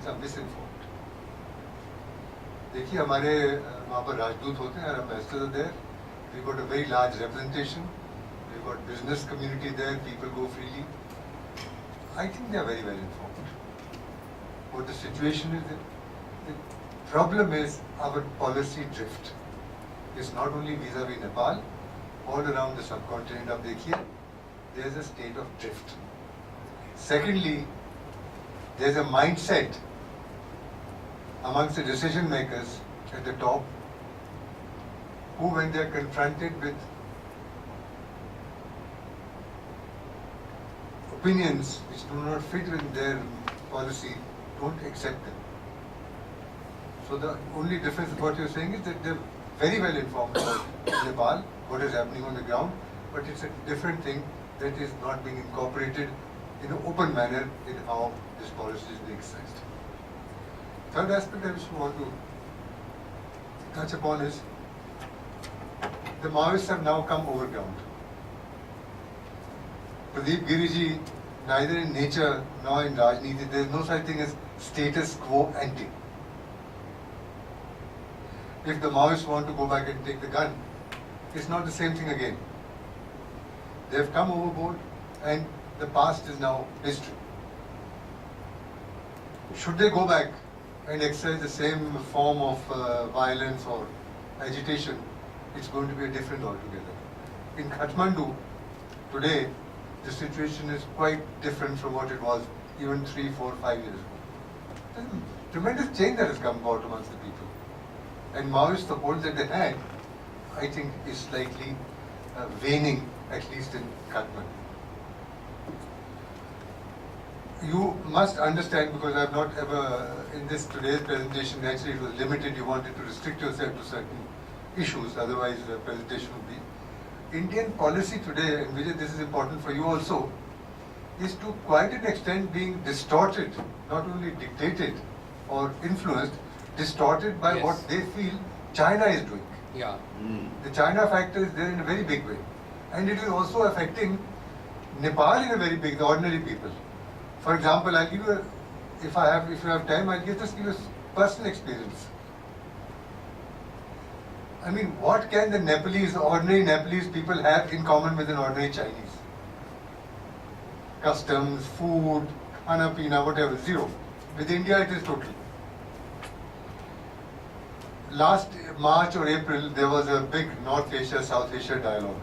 are misinformed. देखिए हमारे वहाँ पर राजदूत होते हैं, our ambassadors are there. We've got a very large representation. We've got business community there. People go freely. I think they are very well informed. What the situation is, the problem is our policy drift. It's not only vis-a-vis Nepal, all around the subcontinent of Dekhiya, there's a state of drift. Secondly, there's a mindset amongst the decision makers at the top who, when they're confronted with opinions which do not fit with their policy, don't accept them. So the only difference of what you're saying is that they're very well informed about Nepal, what is happening on the ground, but it's a different thing that is not being incorporated in an open manner in how this policy is being exercised. Third aspect I just want to touch upon is the Maoists have now come overground. Pradeep Giriji, neither in nature nor in Rajniti, there is no such thing as status quo ante. If the Maoists want to go back and take the gun, it's not the same thing again. They have come overboard and the past is now history. Should they go back and exercise the same form of violence or agitation, it's going to be a different altogether. In Kathmandu, today, the situation is quite different from what it was even 3, 4, 5 years ago. There's a tremendous change that has come about amongst the people. And Maoist support that they had, I think, is slightly waning, at least in Kathmandu. You must understand, because I have not ever, in this today's presentation, naturally it was limited, you wanted to restrict yourself to certain issues, otherwise the presentation would be. Indian policy today, and Vijay, this is important for you also, is to quite an extent being distorted, not only dictated or influenced, distorted by what they feel China is doing. Yeah. The China factor is there in a very big way. And it is also affecting Nepal in a very big, the ordinary people. For example, I'll give you, if you have time, I'll just give you a personal experience. I mean, what can the Nepalese, ordinary Nepalese people have in common with an ordinary Chinese? Customs, food, khana pina, whatever, zero. With India, it is total. Last March or April, there was a big North Asia, South Asia dialogue.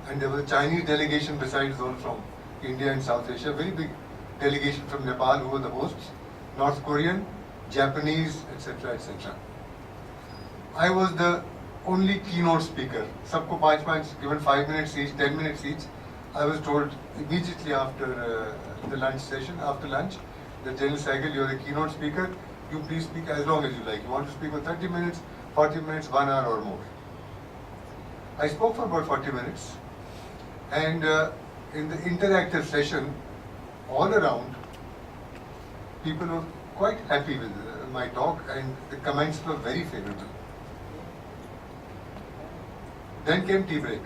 And there was a Chinese delegation besides all from India and South Asia, very big delegation from Nepal who were the hosts, North Korean, Japanese, etc., etc. I was the only keynote speaker. Sabko 5 given 5 minutes each, 10 minutes each. I was told immediately after the lunch session, after lunch, the General Sehgal, you are the keynote speaker, you please speak as long as you like. You want to speak for 30 minutes, 40 minutes, 1 hour or more. I spoke for about 40 minutes, and in the interactive session, all around, people were quite happy with my talk and the comments were very favorable. Then came tea break,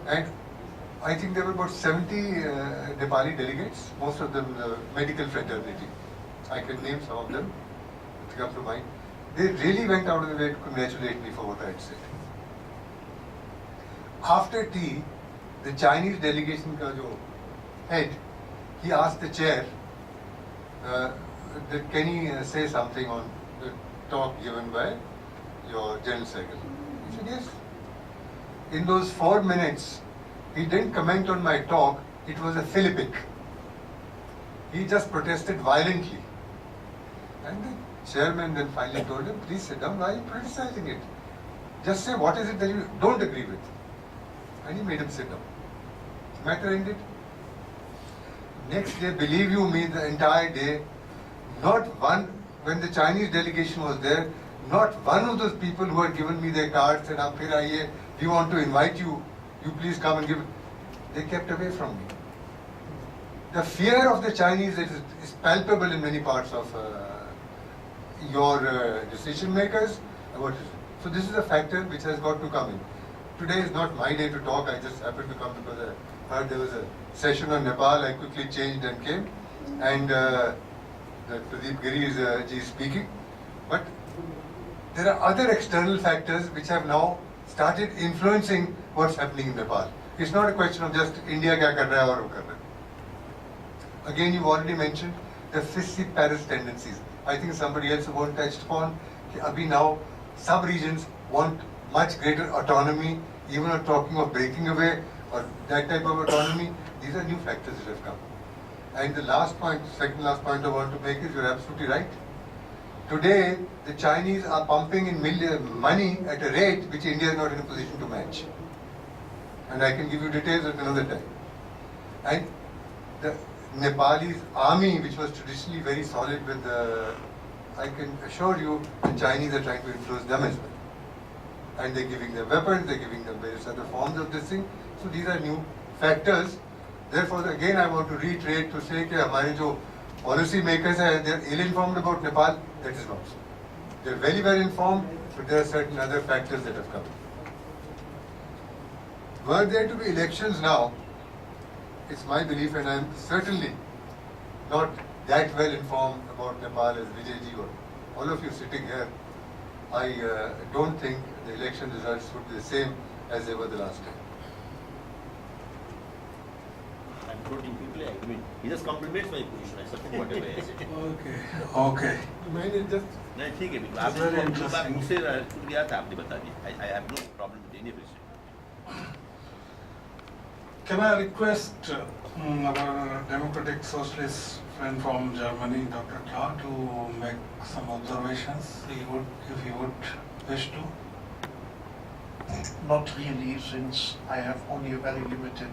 and I think there were about 70 Nepali delegates, most of them the medical fraternity. I can name some of them, to come to mind. They really went out of the way to congratulate me for what I had said. After tea, the Chinese delegation ka jo head, he asked the chair, that can he say something on the talk given by your General Sehgal? He said yes. In those 4 minutes, he didn't comment on my talk, it was a philippic. He just protested violently. And the chairman then finally told him, please sit down, why are you criticizing it? Just say what is it that you don't agree with. And he made him sit down. Matter ended. Next day, believe you me, the entire day, not one, when the Chinese delegation was there, not one of those people who had given me their cards said, "Aap phir aiye, we want to invite you, you please come and give." They kept away from me. The fear of the Chinese is palpable in many parts of your decision makers. So this is a factor which has got to come in. Today is not my day to talk, I just happened to come because I heard there was a session on Nepal, I quickly changed and came. and Pradeep Giri is speaking. But there are other external factors which have now started influencing what's happening in Nepal. It's not a question of just India kya kar raha hai aur wo kar raha hai. Again, you've already mentioned the Paris tendencies. I think somebody else who touched upon abhi now sub-regions want much greater autonomy, even on talking of breaking away or that type of autonomy. These are new factors that have come. And the last point, second last point I want to make is you're absolutely right. Today, the Chinese are pumping in money at a rate which India is not in a position to match. And I can give you details at another time. And the Nepalese army, which was traditionally very solid with the, I can assure you, the Chinese are trying to influence them as well. And they're giving them weapons, they're giving them various other forms of this thing. So these are new factors. Therefore, again, I want to reiterate to say that our policy makers are they're ill-informed about Nepal. That is not so. They're very well informed, but there are certain other factors that have come. Were there to be elections now, it's my belief, and I'm certainly not that well informed about Nepal as Vijayji or all of you sitting here, I don't think the election results would be the same as they were the last time. I'm totally completely agree. He just compliments my position. I support whatever I said. Okay. Mine is just नहीं ठीक है बिल्कुल It's very interesting. मुझसे छूट गया था आपने बता दिया. I have no problem with any of it. Can I request our democratic socialist friend from Germany, Dr. Kla, to make some observations? If he would wish to. Not really, since I have only a very limited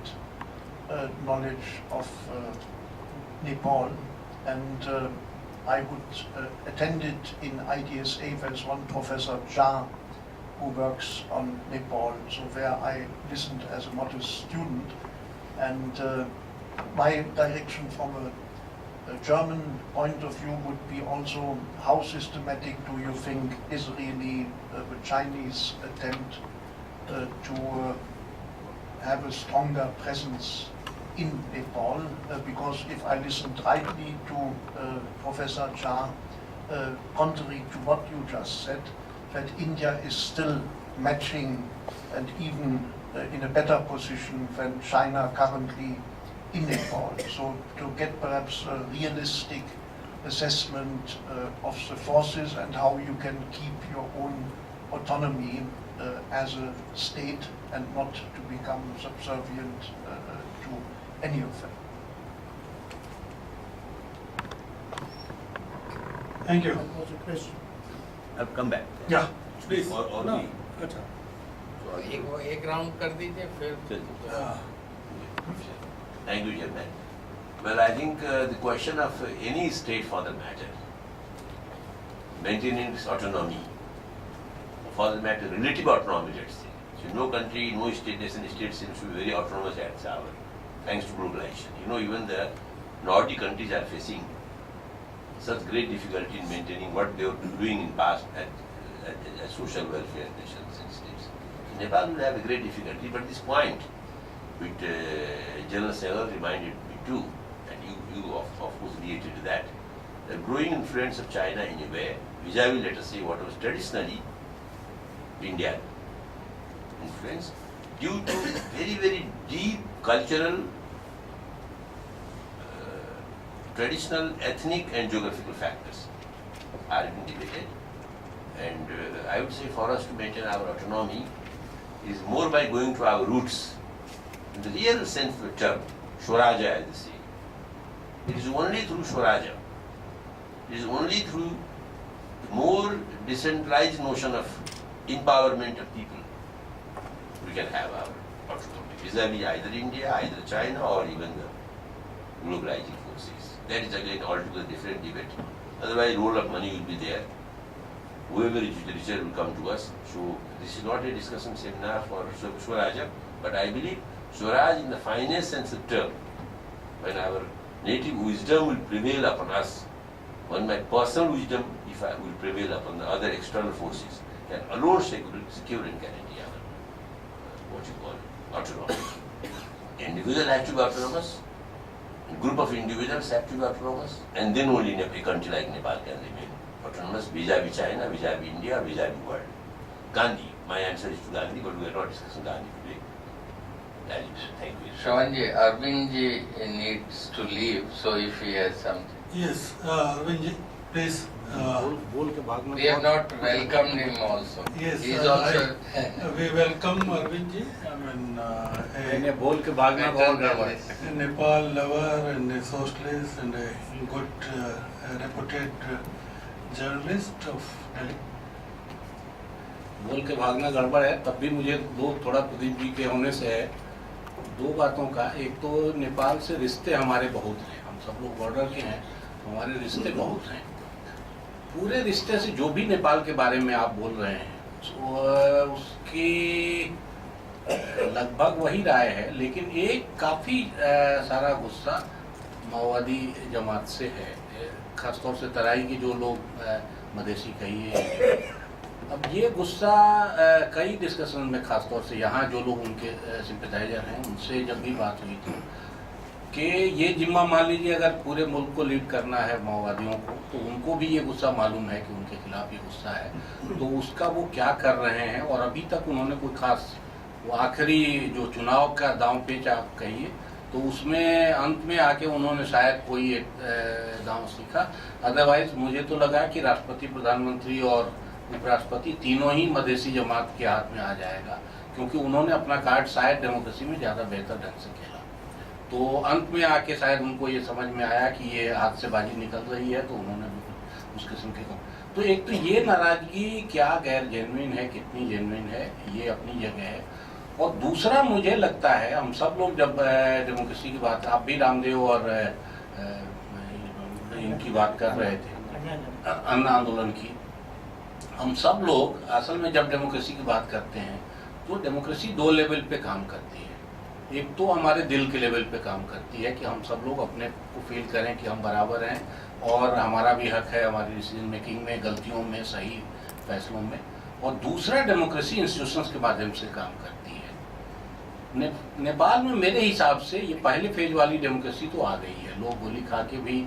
knowledge of Nepal, and I would attend it in IDSA. There's one Professor Jha who works on Nepal, so where I listened as a modest student, and my direction from a German point of view would be also, how systematic do you think is really the Chinese attempt to have a stronger presence in Nepal, because if I listened rightly to Professor Jha, contrary to what you just said, that India is still matching and even in a better position than China currently in Nepal. So to get perhaps a realistic assessment of the forces and how you can keep your own autonomy as a state and not to become subservient to any of them. Thank you. That was a question. I'll come back. Yeah. Please. और No. भी अच्छा. एक round कर दीजिए फिर चलिए. Thank you, Chairman. Well, I think the question of any state for the matter, maintaining its autonomy, for the matter, relative autonomy, let's say. So no country, no state, nation state seems to be very autonomous at its hour, thanks to globalization. You know, even the Nordic countries are facing such great difficulty in maintaining what they were doing in past as social welfare nations and states. Nepal will have a great difficulty, but this point, which General Sehgal reminded me too, and you of course related to that, the growing influence of China in a way, vis-a-vis, let us say, what was traditionally Indian influence, due to very, very deep cultural, traditional, ethnic and geographical factors are being debated. And I would say for us to maintain our autonomy is more by going to our roots, in the real sense of the term, Swaraja as they say. It is only through Swaraja, it is only through the more decentralized notion of empowerment of people we can have our autonomy, vis-a-vis either India, either China, or even the globalizing forces. That is again altogether different debate. Otherwise, role of money will be there. Whoever is richer will come to us. So this is not a discussion seminar for Swaraja, but I believe Swaraj in the finest sense of term, when our native wisdom will prevail upon us, when my personal wisdom, if I will prevail upon the other external forces, can alone secure and guarantee our, what you call, autonomy. Individual has to be autonomous, group of individuals have to be autonomous, and then only a country like Nepal can remain autonomous vis-a-vis China, vis-a-vis India, vis-a-vis world. Gandhi, my answer is to Gandhi, but we are not discussing Gandhi today. That is, thank you. Shravanji, Arvindji needs to leave, so if he has something. Yes, Arvindji, please. We have not welcomed him also. Yes, He is also we welcome Arvindji. I mean, बोल के भागना बहुत गड़बड़ है। a Nepal lover and a socialist and a good, reputed journalist of Delhi. बोल के भागना गड़बड़ है, तब भी मुझे दो थोड़ा प्रदीप जी के होने से है दो बातों का। एक तो नेपाल से रिश्ते हमारे बहुत हैं, हम सब लोग बॉर्डर के हैं, हमारे रिश्ते बहुत हैं। पूरे रिश्ते से जो भी नेपाल के बारे में आप बोल रहे हैं उसकी लगभग वही राय है, लेकिन एक काफ़ी सारा गुस्सा माओवादी जमात से है, खासतौर से तराई के जो लोग मधेसी कहिए। अब ये गुस्सा कई डिस्कशन में खासतौर से यहाँ जो लोग उनके सिंपैथाइजर हैं उनसे जब भी बात हुई थी कि ये जिम्मा मान लीजिए अगर पूरे मुल्क को लीड करना है माओवादियों को, तो उनको भी ये गुस्सा मालूम है कि उनके खिलाफ ये गुस्सा है, तो उसका वो क्या कर रहे हैं। और अभी तक उन्होंने कोई खास वो आखिरी जो चुनाव का दांव पेच आप कहिए तो उसमें अंत में आके उन्होंने शायद कोई एक दांव सीखा। अदरवाइज मुझे तो लगा कि राष्ट्रपति, प्रधानमंत्री और उपराष्ट्रपति तीनों ही मधेसी जमात के हाथ में आ जाएगा, क्योंकि उन्होंने अपना कार्ड शायद डेमोक्रेसी में ज़्यादा बेहतर ढंग से खेला। तो अंत में आके शायद उनको ये समझ में आया कि ये हाथ से बाजी निकल रही है, तो उन्होंने उस किस्म के तो एक तो ये नाराजगी क्या गैर जेन्युइन है, कितनी जेन्युइन है, ये अपनी जगह है। और दूसरा मुझे लगता है हम सब लोग जब डेमोक्रेसी की बात, आप भी रामदेव और इनकी बात कर रहे थे अन्न आंदोलन की, हम सब लोग असल में जब डेमोक्रेसी की बात करते हैं तो डेमोक्रेसी दो लेवल पे काम करती है। एक तो हमारे दिल के लेवल पे काम करती है कि हम सब लोग अपने को फील करें कि हम बराबर हैं और हमारा भी हक है हमारी डिसीजन मेकिंग में, गलतियों में, सही फैसलों में। और दूसरा डेमोक्रेसी इंस्टीट्यूशंस के माध्यम से काम करती है। नेपाल में मेरे हिसाब से ये पहले फेज वाली डेमोक्रेसी तो आ गई है, लोग गोली खा के भी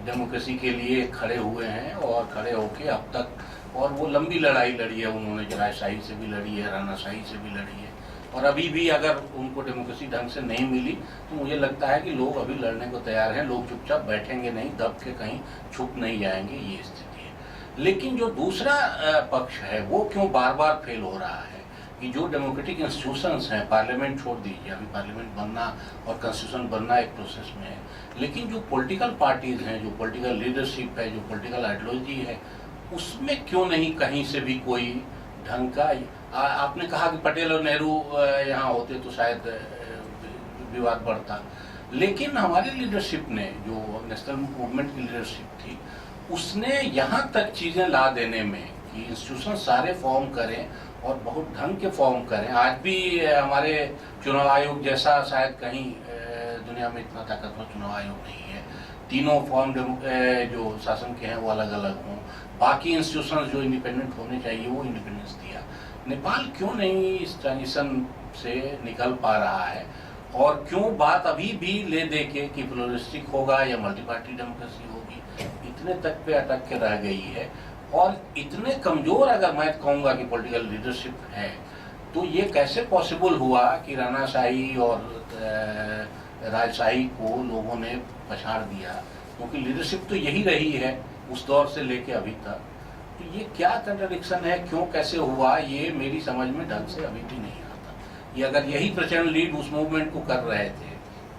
डेमोक्रेसी के लिए खड़े हुए हैं और खड़े होके अब तक, और वो लंबी लड़ाई लड़ी है उन्होंने, राजशाही से भी लड़ी है, रानाशाही से भी लड़ी है, और अभी भी अगर उनको डेमोक्रेसी ढंग से नहीं मिली तो मुझे लगता है कि लोग अभी लड़ने को तैयार हैं। लोग चुपचाप बैठेंगे नहीं, दब के कहीं छुप नहीं जाएंगे, ये स्थिति है। लेकिन जो दूसरा पक्ष है वो क्यों बार बार फेल हो रहा है कि जो डेमोक्रेटिक इंस्टीट्यूशंस हैं, पार्लियामेंट छोड़ दीजिए, अभी पार्लियामेंट बनना और कॉन्स्टिट्यूशन बनना एक प्रोसेस में है, लेकिन जो पॉलिटिकल पार्टीज हैं, जो पॉलिटिकल लीडरशिप है, जो पॉलिटिकल आइडियोलॉजी है, उसमें क्यों नहीं कहीं से भी कोई ढंग का। आपने कहा कि पटेल और नेहरू यहाँ होते तो शायद विवाद बढ़ता, लेकिन हमारी लीडरशिप ने, जो नेशनल मूवमेंट की लीडरशिप थी, उसने यहाँ तक चीज़ें ला देने में कि इंस्टीट्यूशन सारे फॉर्म करें और बहुत ढंग के फॉर्म करें। आज भी हमारे चुनाव आयोग जैसा शायद कहीं दुनिया में इतना ताकतवर चुनाव आयोग नहीं है। तीनों फॉर्म जो शासन के हैं वो अलग अलग हों, बाकी इंस्टीट्यूशन जो इंडिपेंडेंट होने चाहिए वो इंडिपेंडेंस दिया। नेपाल क्यों नहीं इस ट्रांजिशन से निकल पा रहा है, और क्यों बात अभी भी ले दे के कि प्लूरलिस्टिक होगा या मल्टी पार्टी डेमोक्रेसी होगी, इतने तक पे अटक के रह गई है। और इतने कमजोर अगर मैं कहूँगा कि पॉलिटिकल लीडरशिप है, तो ये कैसे पॉसिबल हुआ कि रानाशाही और राजशाही को लोगों ने पछाड़ दिया, क्योंकि लीडरशिप तो यही रही है उस दौर से लेके अभी तक। तो ये क्या कंट्राडिक्शन है, क्यों कैसे हुआ, ये मेरी समझ में ढंग से अभी भी नहीं आता। ये अगर यही प्रचंड लीड उस मूवमेंट को कर रहे थे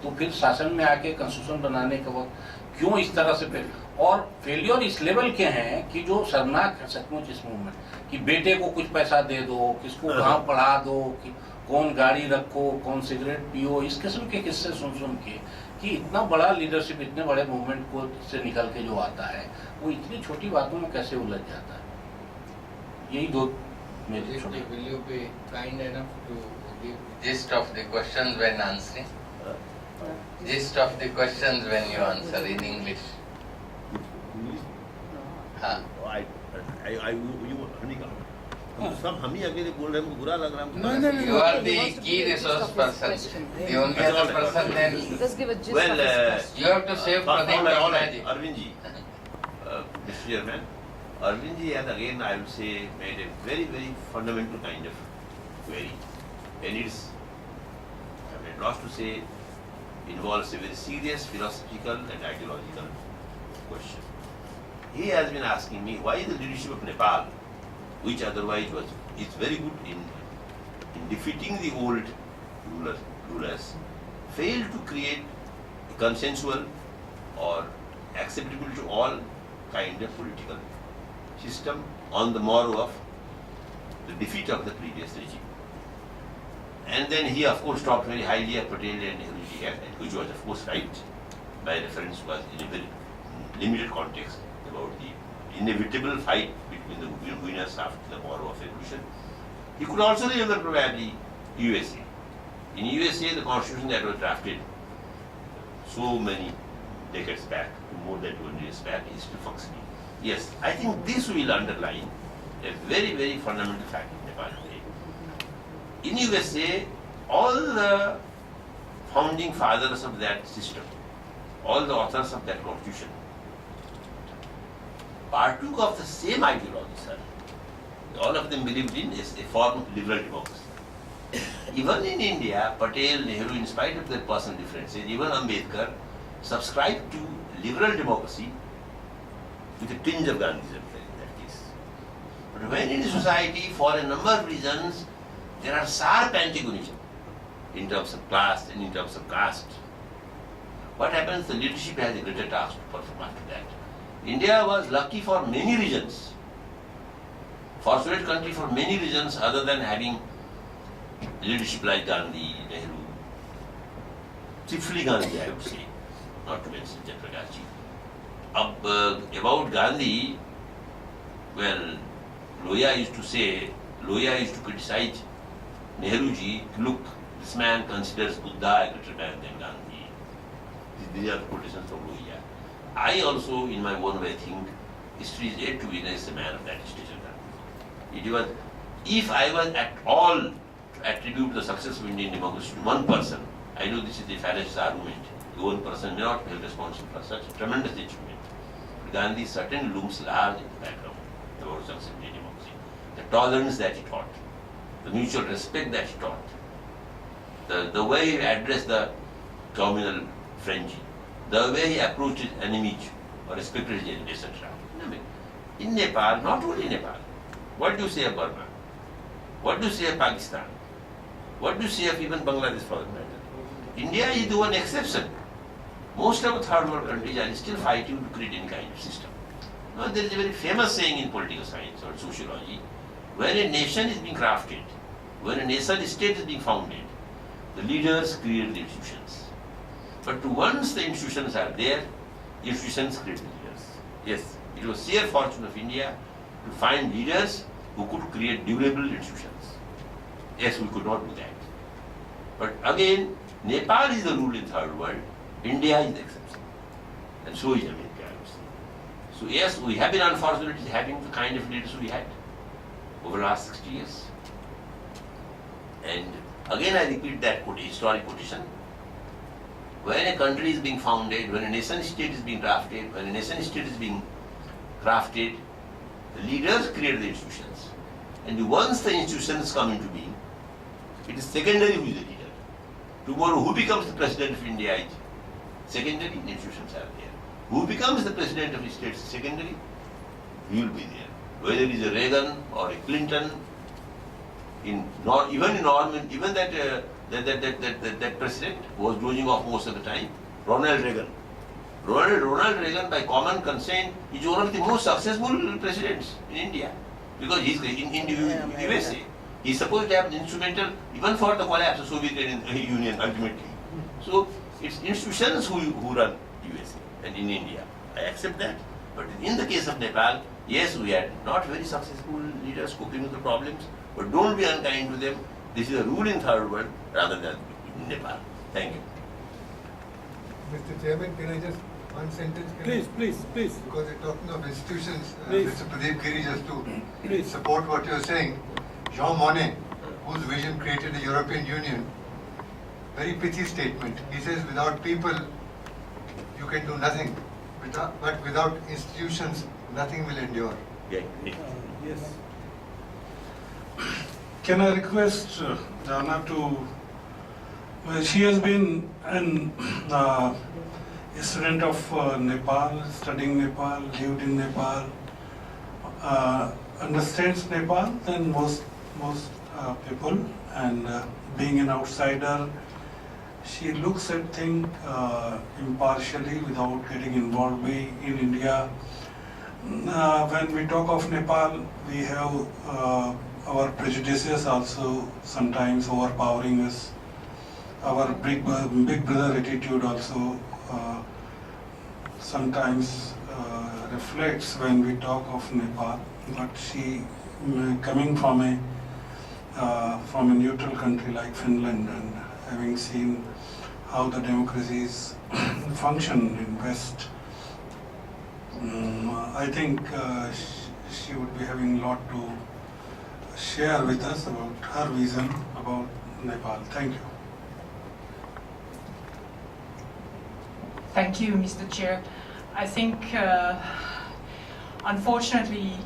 तो फिर शासन में आके कॉन्स्टिट्यूशन बनाने के वक्त क्यों इस तरह से और फेलियर इस लेवल के हैं कि जो शर्मनाक है सचमुच इस मूवमेंट, कि बेटे को कुछ पैसा दे दो, किसको कहाँ पढ़ा दो, कि कौन गाड़ी रखो, कौन सिगरेट पियो, इस किस्म के किस्से सुन के कि इतना बड़ा लीडरशिप इतने बड़े मूवमेंट को से निकल के जो आता है वो इतनी छोटी बातों में कैसे उलझ जाता है। यही दो मेरे छोटे। Will you be kind enough to give gist of the questions when answering? Gist of the questions when you answer in English. English? हाँ. You Hanika. सब हम ही अकेले बोल रहे हैं, हमको बुरा लग रहा है। No, no, no. You are the key resource person. The only That's all other right. person then Just give a gist Well, of his question. you have to save Pradeep all right, Technology. Arvind ji, Mr. Chairman, Arvind ji has again, I would say, made a very, very fundamental kind of query. And it's, I mean, not to say, involves a very serious philosophical and ideological question. He has been asking me why the leadership of Nepal, which otherwise is very good in defeating the old rulers, failed to create a consensual or acceptable to all kind of political system on the morrow of the defeat of the previous regime. And then he of course talked very highly of Patel and Nehruji, which was of course right. My reference was in a very limited context about the inevitable fight between the winners after the morrow of revolution. He could also remember probably USA. In USA, the constitution that was drafted so many decades back, more than 20 years back, is still functioning. Yes, I think this will underline a very, very fundamental fact in Nepal today. In USA, all the founding fathers of that system, all the authors of that constitution, partook of the same ideology, sir. All of them believed in is a form of liberal democracy. Even in India, Patel, Nehru, in spite of their personal differences, even Ambedkar subscribed to liberal democracy with a tinge of Gandhism in that case. But when in society, for a number of reasons, there are sharp antagonism in terms of class and in terms of caste, what happens? The leadership has a greater task to perform after that. India was lucky for many reasons. Fortunate country for many reasons other than having leadership like Gandhi, Nehru, chiefly Gandhi I would say, not to mention Jayaprakash ji. About Gandhi, well, Loya used to criticize Nehru ji, look, this man considers Buddha a greater man than Gandhi. These are quotations from Loya. I also, in my own way, think history is yet to witness a man of that stature. It was, if I was at all to attribute the success of Indian democracy to one person, I know this is the fallacious argument. The one person may not be responsible for such a tremendous achievement. But Gandhi certainly looms large in the background about success of Indian democracy. The tolerance that he taught, the mutual respect that he taught, the way he addressed the communal frenzy, the way he approached his enemies or respected his enemies, etc. I mean, in Nepal, not only Nepal, what do you say of Burma? What do you say of Pakistan? What do you say of even Bangladesh for that matter? India is the one exception. Most of the third world countries are still fighting to create any kind of system. Now, there is a very famous saying in political science or sociology, when a nation is being crafted, when a nation state is being founded, the leaders create the institutions. But once the institutions are there, institutions create the leaders. Yes, it was sheer fortune of India to find leaders who could create durable institutions. Yes, we could not do that. But again, Nepal is the rule in third world, India is the exception. And so is America, I would say. So yes, we have been unfortunate in having the kind of leaders we had over the last 60 years. And again I repeat that historic quotation. When a country is being founded, when a nation state is being drafted, when a nation state is being crafted, the leaders create the institutions. And once the institutions come into being, it is secondary who is the leader. Tomorrow, who becomes the president of India is secondary, the institutions are there. Who becomes the president of the state is secondary, he will be there. Whether it is a Reagan or a Clinton, even that president was dozing off most of the time, Ronald Reagan. Ronald Reagan, by common consent, is one of the most successful presidents in India because he's in the USA. He's supposed to have been instrumental even for the collapse of Soviet Union ultimately. So it's institutions who run USA and in India. I accept that. But in the case of Nepal, yes, we had not very successful leaders coping with the problems, but don't be unkind to them. This is a rule in third world rather than in Nepal. Thank you. Mr. Chairman, can I just one sentence? Please. Because you're talking of institutions, Please. Mr. Pradeep Giri, just to Please. support what you're saying. Jean Monnet, whose vision created the European Union, very pithy statement. He says, without people, you can do nothing. But without institutions, nothing will endure. Yeah, yeah. Yes. Can I request Jana to, well, she has been an a student of Nepal, studying Nepal, lived in Nepal, understands Nepal than most people, and being an outsider, she looks at things impartially without getting involved. We in India, when we talk of Nepal, we have our prejudices also sometimes overpowering us. Our big brother attitude also sometimes reflects when we talk of Nepal. But she, coming from a neutral country like Finland and having seen how the democracies function in West, I think she would be having a lot to share with us about her vision about Nepal. Thank you. Thank you, Mr. Chair. I think, unfortunately,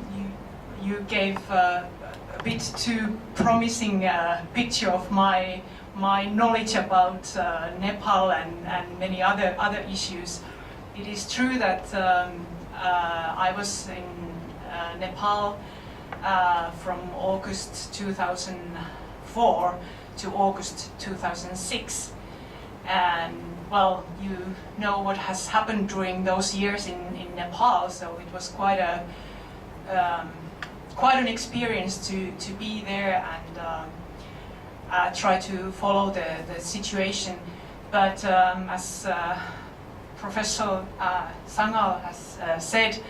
you gave a bit too promising picture of my knowledge about Nepal and many other issues. It is true that I was in Nepal from August 2004 to August 2006, and well, you know what has happened during those years in Nepal, so it was quite an experience to be there and try to follow the situation. But as Professor Sangal has said,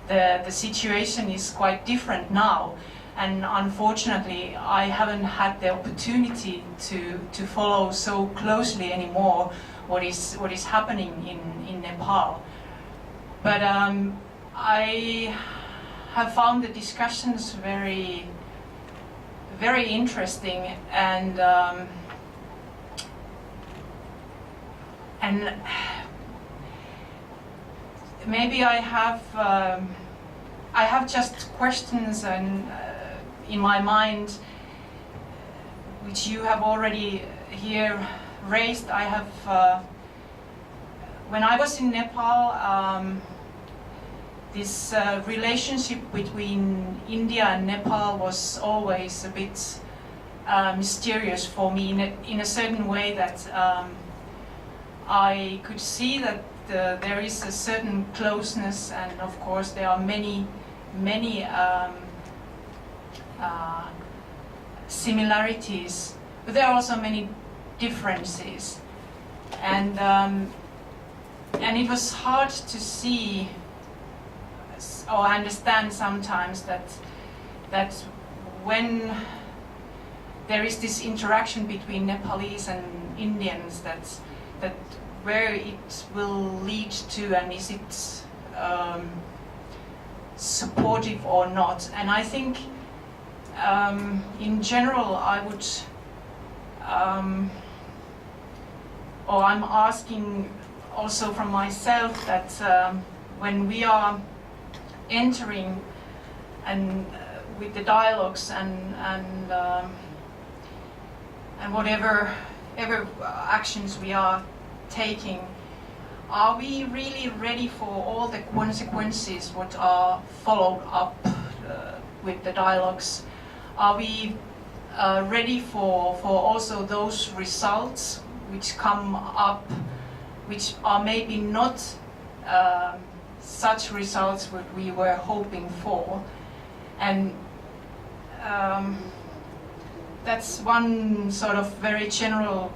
the situation is quite different now, and unfortunately I haven't had the opportunity to follow so closely anymore what is happening in Nepal. But I have found the discussions very interesting, and maybe I have just questions and in my mind which you have already here raised. I have when I was in Nepal, this relationship between India and Nepal was always a bit mysterious for me in a certain way, that I could see that there is a certain closeness, and of course there are many similarities, but there are also many differences, and it was hard to see or understand sometimes that when there is this interaction between Nepalese and Indians, that where it will lead to, and is it supportive or not. And I think in general I would or I'm asking also from myself that when we are entering and with the dialogues and whatever actions we are taking, are we really ready for all the consequences what are followed up with the dialogues? Are we ready for also those results which come up, which are maybe not such results what we were hoping for? And that's one sort of very general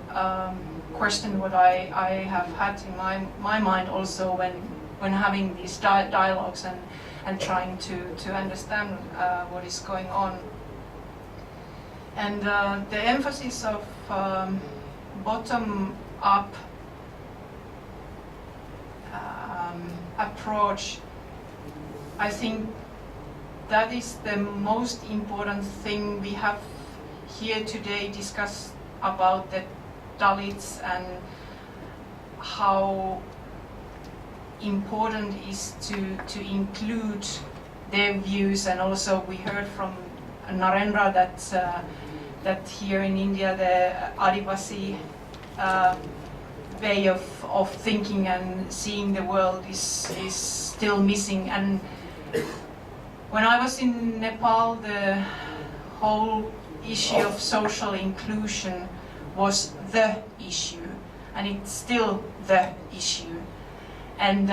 question what I have had in my mind also when having these dialogues and trying to understand what is going on. And the emphasis of bottom-up approach, I think that is the most important thing we have here today discuss about the Dalits and how important it is to include their views, and also we heard from Narendra that here in India the Adivasi way of thinking and seeing the world is still missing. And when I was in Nepal, the whole issue of social inclusion was the issue, and it's still the issue. And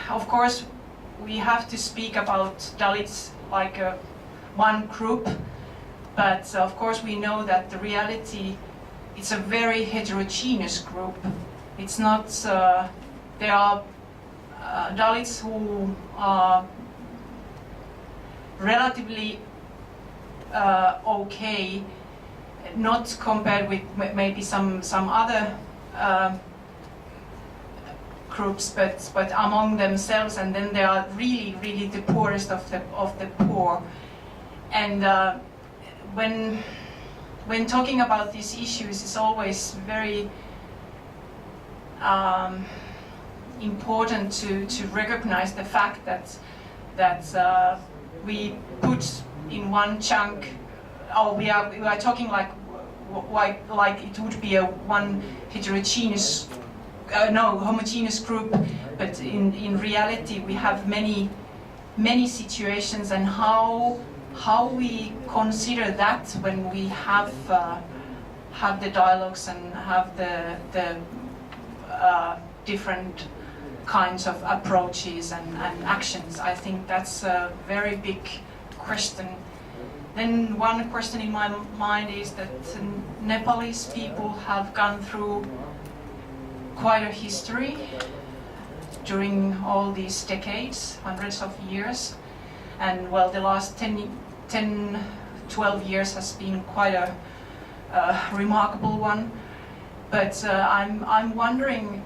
of course we have to speak about Dalits like one group, but of course we know that the reality, it's a very heterogeneous group. It's not, there are Dalits who are relatively okay, not compared with maybe some other groups, but among themselves, and then there are really the poorest of the poor. And when talking about these issues, it's always very important to recognize the fact that we put in one chunk, or we are talking like it would be a one heterogeneous, homogeneous group, but in reality we have many situations, and how we consider that when we have the dialogues and have the different kinds of approaches and actions. I think that's a very big question. Then one question in my mind is that Nepalese people have gone through quite a history during all these decades, hundreds of years, and well, the last 10-12 years has been quite a remarkable one. But I'm wondering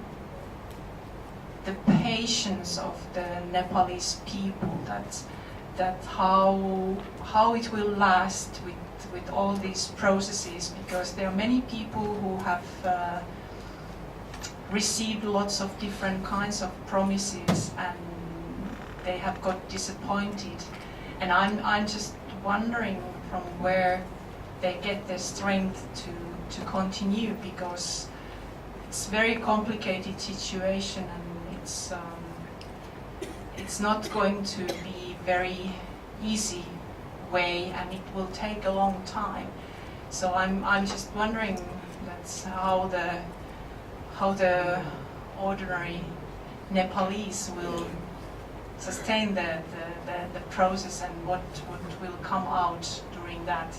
the patience of the Nepalese people, that how it will last with all these processes, because there are many people who have received lots of different kinds of promises and they have got disappointed, and I'm just wondering from where they get the strength to continue, because it's a very complicated situation, and it's not going to be very easy way, and it will take a long time. So I'm just wondering that's how the ordinary Nepalese will sustain the process, and what will come out during that.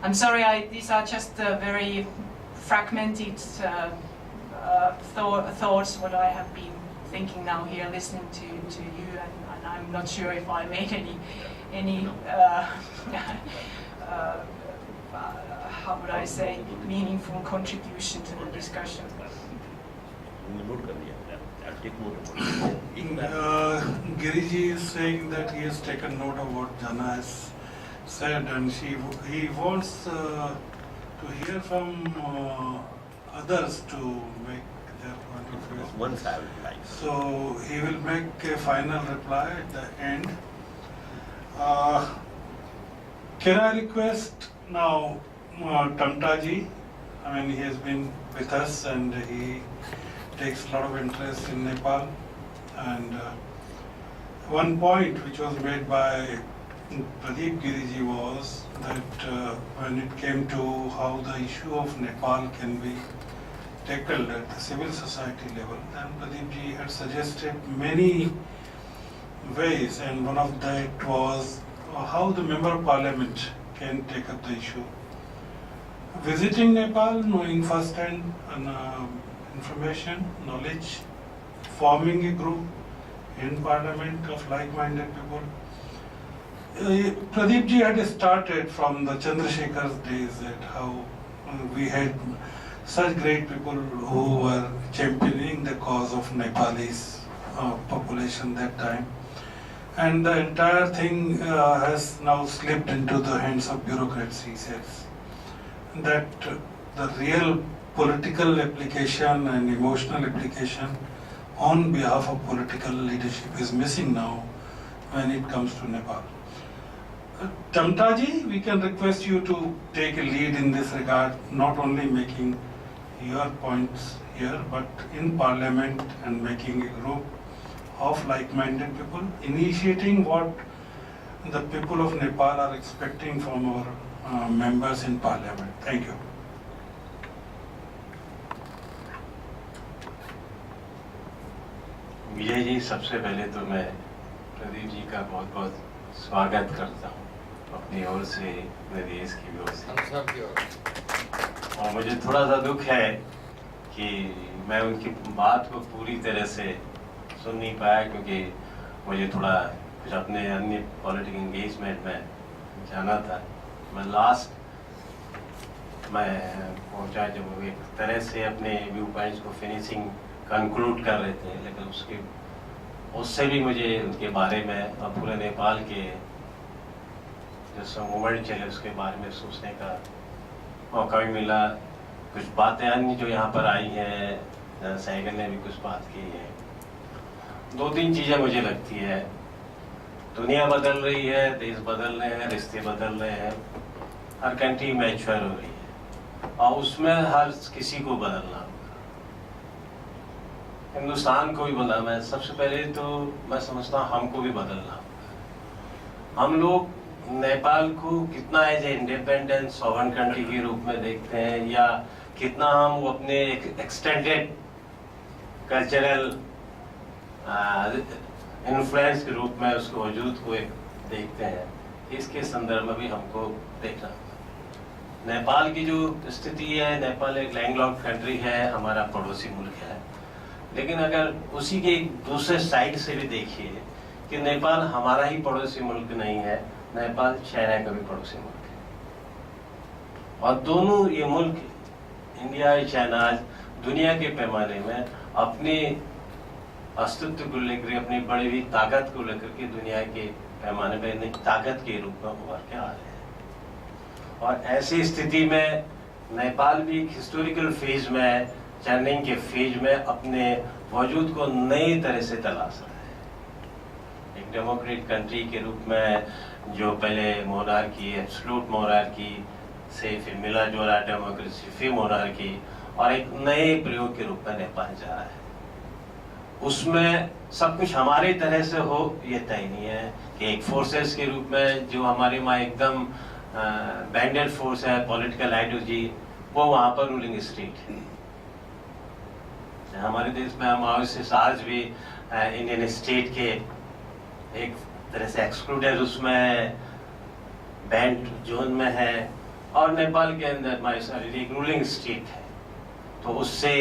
I'm sorry, these are just very fragmented thoughts what I have been thinking now here, listening to you, and I'm not sure if I made any how would I say, meaningful contribution to the discussion. Giriji is saying that he has taken note of what Jana has said, and he wants to hear from others to make their point of view. Once I will reply. So he will make a final reply at the end. Can I request now Tamtaji? I mean, he has been with us and he takes a lot of interest in Nepal. And one point which was made by Pradeep Giriji was that when it came to how the issue of Nepal can be tackled at the civil society level, then Pradeep ji had suggested many ways, and one of that was how the Member of Parliament can take up the issue. Visiting Nepal, knowing first-hand information, knowledge, forming a group in Parliament of like-minded people. Pradeep ji had started from the Chandrasekhar's days, at how we had such great people who were championing the cause of Nepalese population that time. and the entire thing has now slipped into the hands of bureaucrats, he says. That the real political application and emotional application on behalf of political leadership is missing now when it comes to Nepal. Tamtaji, we can request you to take a lead in this regard, not only making your points here, but in Parliament and making a group of like-minded people, initiating what the people of Nepal are expecting from our members in Parliament. Thank you. Vijay ji, सबसे पहले तो मैं प्रदीप जी का बहुत बहुत स्वागत करता हूँ अपनी ओर से, अपने देश की ओर से। और मुझे थोड़ा सा दुख है कि मैं उनकी बात को पूरी तरह से सुन नहीं पाया, क्योंकि मुझे थोड़ा कुछ अपने अन्य पॉलिटिकल एंगेजमेंट में जाना था। मैं लास्ट मैं पहुंचा जब वो एक तरह से अपने व्यू पॉइंट्स को फिनिशिंग कंक्लूड कर रहे थे, लेकिन उससे भी मुझे उनके बारे में और पूरे नेपाल के जो मूवमेंट चले उसके बारे में सोचने का मौका भी मिला। कुछ बातें अन्य जो यहाँ पर आई हैं, सैगल ने भी कुछ बात की है। दो तीन चीज़ें मुझे लगती है, दुनिया बदल रही है, देश बदल रहे हैं, रिश्ते बदल रहे हैं, हर कंट्री मैच्योर हो रही है और उसमें हर किसी को बदलना होगा। हिंदुस्तान को भी बदलना, मैं सबसे पहले तो मैं समझता हूँ हमको भी बदलना होगा। हम लोग नेपाल को कितना as a independent sovereign country के रूप में देखते हैं, या कितना हम वो अपने एक्सटेंडेड कल्चरल इन्फ्लुएंस के रूप में उसको वजूद को एक देखते हैं, इसके संदर्भ में भी हमको देखना होगा। नेपाल की जो स्थिति है, नेपाल एक लैंडलॉक्ड कंट्री है, हमारा पड़ोसी मुल्क है, लेकिन अगर उसी के दूसरे साइड से भी देखिए कि नेपाल हमारा ही पड़ोसी मुल्क नहीं है, नेपाल चाइना का भी पड़ोसी मुल्क है। और दोनों ये मुल्क, इंडिया और चाइना, आज दुनिया के पैमाने में अपने अस्तित्व को लेकर, अपनी बड़ी हुई ताकत को लेकर के दुनिया के पैमाने में नई ताकत के रूप में उभर के आ रहे हैं। और ऐसी स्थिति में नेपाल भी एक हिस्टोरिकल फेज में, टर्निंग के फेज में अपने वजूद को नई तरह से तलाश रहा है। एक डेमोक्रेटिक कंट्री के रूप में, जो पहले मोनार्की, एब्सोल्यूट मोनार्की से फिर मिला जुला डेमोक्रेसी, फिर मोनार्की, और एक नए प्रयोग के रूप में नेपाल जा रहा है। उसमें सब कुछ हमारी तरह से हो ये तय नहीं है कि एक फोर्सेस के रूप में जो हमारे वहाँ एकदम बैंडेड फोर्स है, पॉलिटिकल आइडियोलॉजी, वो वहाँ पर रूलिंग स्टेट है। हमारे देश में हम आज भी इंडियन स्टेट के एक तरह से एक्सक्लूडेड उसमें बैंड जोन में है, और नेपाल के अंदर हमारी सारी एक रूलिंग स्टेट है। तो उससे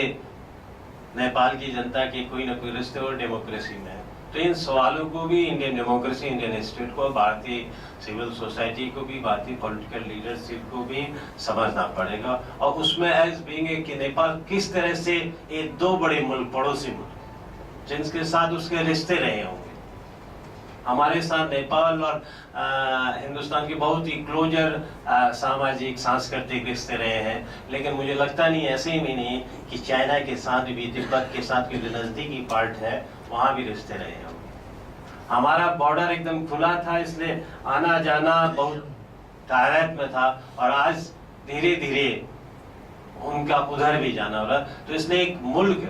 नेपाल की जनता के कोई ना कोई रिश्ते और डेमोक्रेसी में है। तो इन सवालों को भी इंडियन डेमोक्रेसी, इंडियन स्टेट को, भारतीय सिविल सोसाइटी को भी, भारतीय पॉलिटिकल लीडरशिप को भी समझना पड़ेगा। और उसमें एज बीइंग कि नेपाल किस तरह से ये दो बड़े मुल्क, पड़ोसी मुल्क, जिनके साथ उसके रिश्ते रहे होंगे। हमारे साथ नेपाल और हिंदुस्तान के बहुत ही क्लोजर सामाजिक सांस्कृतिक रिश्ते रहे हैं, लेकिन मुझे लगता नहीं, ऐसे ही नहीं कि चाइना के साथ भी, तिब्बत के साथ भी जो नज़दीकी पार्ट है वहाँ भी रिश्ते रहे होंगे। हमारा बॉर्डर एकदम खुला था, इसलिए आना जाना बहुत तादाद में था, और आज धीरे धीरे उनका उधर भी जाना हो रहा। तो इसलिए एक मुल्क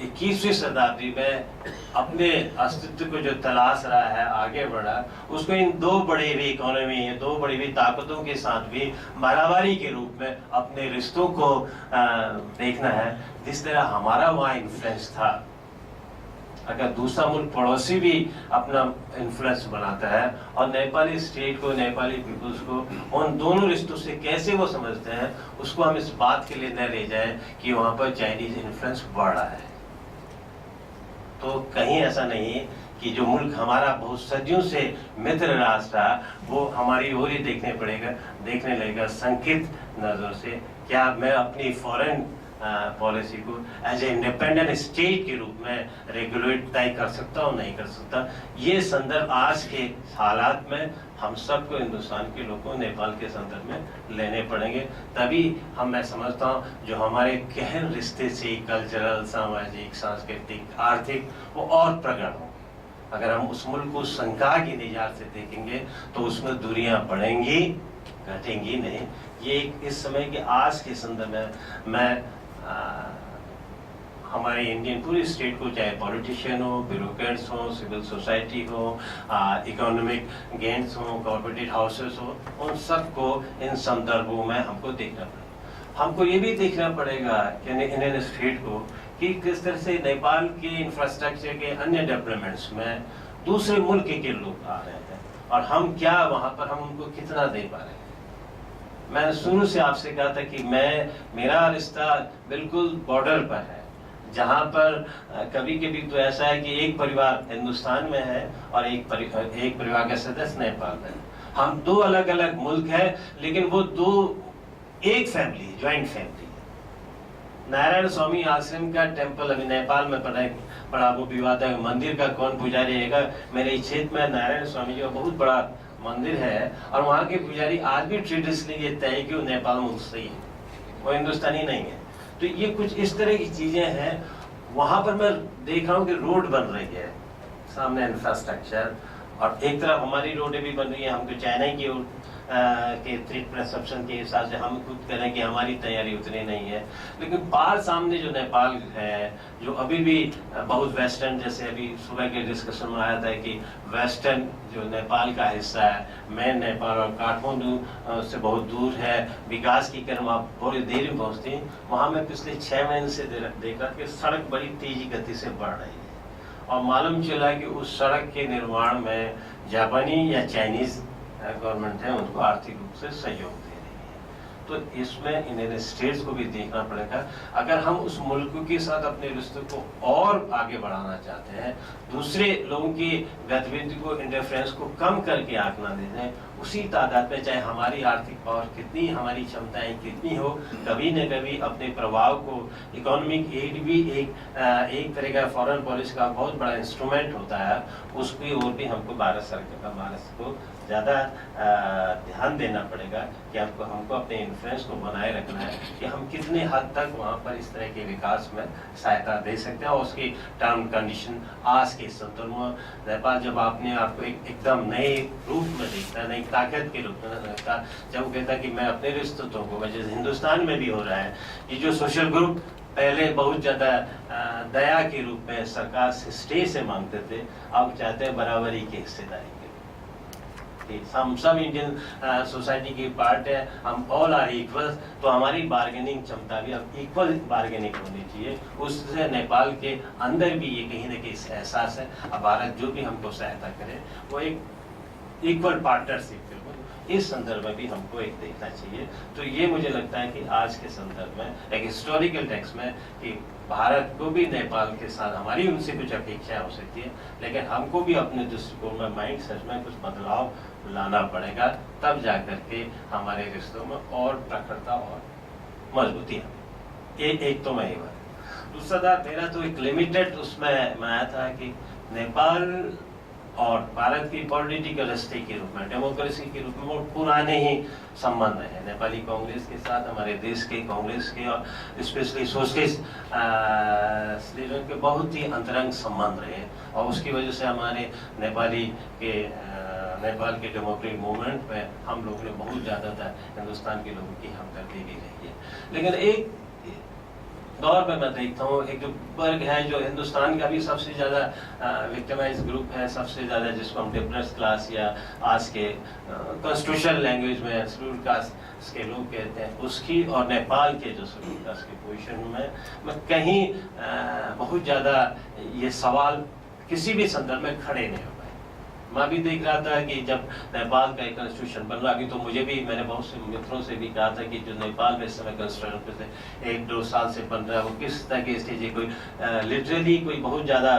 21वीं शताब्दी में अपने अस्तित्व को जो तलाश रहा है, आगे बढ़ा, उसको इन दो बड़ी हुई इकोनॉमी, दो बड़ी हुई ताकतों के साथ भी बराबरी के रूप में अपने रिश्तों को देखना है। जिस तरह हमारा वहाँ इन्फ्लुएंस था, अगर दूसरा मुल्क पड़ोसी भी अपना इन्फ्लुएंस बनाता है, और नेपाली स्टेट को, नेपाली पीपुल्स को उन दोनों रिश्तों से कैसे वो समझते हैं, उसको हम इस बात के लिए न ले जाएं कि वहाँ पर चाइनीज इन्फ्लुएंस बढ़ रहा है। तो कहीं ऐसा नहीं कि जो मुल्क हमारा बहुत सदियों से मित्र राष्ट्र था, वो हमारी ओर ही देखने लगेगा संकित नजरों से। क्या मैं अपनी फॉरेन पॉलिसी को एज ए इंडिपेंडेंट स्टेट के रूप में रेगुलेट तय कर सकता और नहीं कर सकता। ये संदर्भ आज के हालात में हम सबको, हिंदुस्तान के लोगों को नेपाल के संदर्भ में लेने पड़ेंगे, तभी मैं समझता हूँ जो हमारे गहन रिश्ते से कल्चरल, सामाजिक, सांस्कृतिक, आर्थिक वो और प्रकट हों। अगर हम उस मुल्क को शंका की निगाह से देखेंगे तो उसमें दूरियां बढ़ेंगी, घटेंगी नहीं। ये इस समय के आज के संदर्भ में मैं हमारे इंडियन पूरी स्टेट को, चाहे पॉलिटिशियन हो, ब्यूरोक्रेट्स हो, सिविल सोसाइटी हो, इकोनॉमिक गेंस हो, कॉर्पोरेट हाउसेस हो, उन सबको इन संदर्भों में हमको देखना पड़ेगा। हमको ये भी देखना पड़ेगा कि इंडियन स्टेट को कि किस तरह से नेपाल के इंफ्रास्ट्रक्चर के अन्य डेवलपमेंट्स में दूसरे मुल्क के लोग आ रहे हैं और हम क्या वहाँ पर हम उनको कितना दे पा रहे हैं। मैंने शुरू से आपसे कहा था कि मेरा रिश्ता बिल्कुल बॉर्डर पर है, जहाँ पर कभी कभी तो ऐसा है कि एक परिवार हिंदुस्तान में है और एक परिवार का सदस्य नेपाल में। हम दो अलग अलग मुल्क हैं, लेकिन वो दो एक फैमिली, ज्वाइंट फैमिली। नारायण स्वामी आश्रम का टेम्पल अभी नेपाल में पड़ा वो विवाद है, मंदिर का कौन पुजारी रहेगा। मेरे क्षेत्र में नारायण स्वामी जी का बहुत बड़ा मंदिर है और वहाँ के पुजारी आज भी ट्रेडिशनली ये तय कि वो नेपाल मुल्क से ही है, वो हिंदुस्तानी नहीं है। तो ये कुछ इस तरह की चीजें हैं। वहां पर मैं देख रहा हूँ कि रोड बन रही है, सामने इंफ्रास्ट्रक्चर, और एक तरफ हमारी रोडें भी बन रही है। हमको चाइना की ओर के थ्रेट परसेप्शन के हिसाब से हम खुद करें कि हमारी तैयारी उतनी नहीं है, लेकिन पार सामने जो नेपाल है, जो अभी भी बहुत वेस्टर्न, जैसे अभी सुबह के डिस्कशन में आया था कि वेस्टर्न जो नेपाल का हिस्सा है, मेन नेपाल और काठमांडू से बहुत दूर है, विकास की क्रम आप थोड़ी देर में पहुँचते हैं। वहाँ में पिछले 6 महीने से देखा कि सड़क बड़ी तेजी गति से बढ़ रही है और मालूम चला कि उस सड़क के निर्माण में जापानी या चाइनीज गवर्नमेंट है उनको आर्थिक रूप से सहयोग दे रही है। तो इसमें इंडियन स्टेट्स को भी देखना पड़ेगा। अगर हम उस मुल्क के साथ अपने रिश्तों को और आगे बढ़ाना चाहते हैं, दूसरे लोगों की गतिविधि को, इंटरफेरेंस को कम करके आंकना देते हैं, उसी तादाद में चाहे हमारी आर्थिक पावर कितनी, हमारी क्षमताएं कितनी हो, कभी न कभी अपने प्रभाव को, इकोनॉमिक एड भी एक तरह का फॉरेन पॉलिसी का बहुत बड़ा इंस्ट्रूमेंट होता है, उसकी ओर भी हमको भारत सरकार, भारत को ज़्यादा ध्यान देना पड़ेगा कि हमको अपने इन्फ्लुएंस को बनाए रखना है कि हम कितने हद तक वहाँ पर इस तरह के विकास में सहायता दे सकते हैं। और उसकी टर्म कंडीशन आज के संदर्भ में नेपाल जब आपने आपको एकदम नए रूप में देखता है, नई ताकत के रूप में देखता, जब वो कहता कि मैं अपने रिश्तों को, जैसे हिंदुस्तान में भी हो रहा है, ये जो सोशल ग्रुप पहले बहुत ज़्यादा दया के रूप में सरकार से स्टे से मांगते थे, अब चाहते हैं बराबरी की हिस्सेदारी। हम सब इंडियन सोसाइटी की पार्ट है, हम ऑल आर इक्वल, तो हमारी बार्गेनिंग क्षमता भी अब इक्वल बार्गेनिंग होनी चाहिए। उससे नेपाल के अंदर भी ये कहीं ना कहीं एहसास है, अब भारत जो भी हमको सहायता करे वो एक इक्वल पार्टनरशिप के इस संदर्भ में भी हमको एक देखना चाहिए। तो ये मुझे लगता है कि आज के संदर्भ में एक हिस्टोरिकल टेक्स्ट में कि भारत को भी नेपाल के साथ हमारी उनसे कुछ अपेक्षाएं हो सकती है, लेकिन हमको भी अपने दृष्टिकोण में, माइंड सेट में कुछ बदलाव लाना पड़ेगा, तब जाकर के हमारे रिश्तों में और प्रखरता और मजबूती है। एक तो मैं ये बात, दूसरा मेरा तो एक लिमिटेड उसमें मैं आया था कि नेपाल और भारत की पॉलिटिकल रिश्ते के रूप में, डेमोक्रेसी के रूप में वो पुराने ही संबंध है नेपाली कांग्रेस के साथ, हमारे देश के कांग्रेस के और स्पेशली सोशलिस्ट लीडर के बहुत ही अंतरंग संबंध रहे और उसकी वजह से हमारे नेपाल के डेमोक्रेटिक मूवमेंट में हम लोगों ने बहुत ज़्यादा हिंदुस्तान के लोगों की हमदर्दी भी रही है। लेकिन एक दौर में मैं देखता हूँ एक जो वर्ग है जो हिंदुस्तान का भी सबसे ज़्यादा विक्टिमाइज ग्रुप है, सबसे ज़्यादा जिसको हम डिप्रेस्ड क्लास या आज के कॉन्स्टिट्यूशनल लैंग्वेज में शेड्यूल कास्ट के लोग कहते हैं, उसकी और नेपाल के जो शेड्यूल कास्ट की पोजीशन में मैं कहीं बहुत ज़्यादा ये सवाल किसी भी संदर्भ में खड़े नहीं हो पाए। मैं भी देख रहा था कि जब नेपाल का एक कॉन्स्टिट्यूशन बन रहा, अभी तो मुझे भी, मैंने बहुत से मित्रों से भी कहा था कि जो नेपाल में इस समय कॉन्स्टिट्यूशन 1-2 साल से बन रहा है वो किस तरह की स्टेज है, कोई लिटरली कोई बहुत ज़्यादा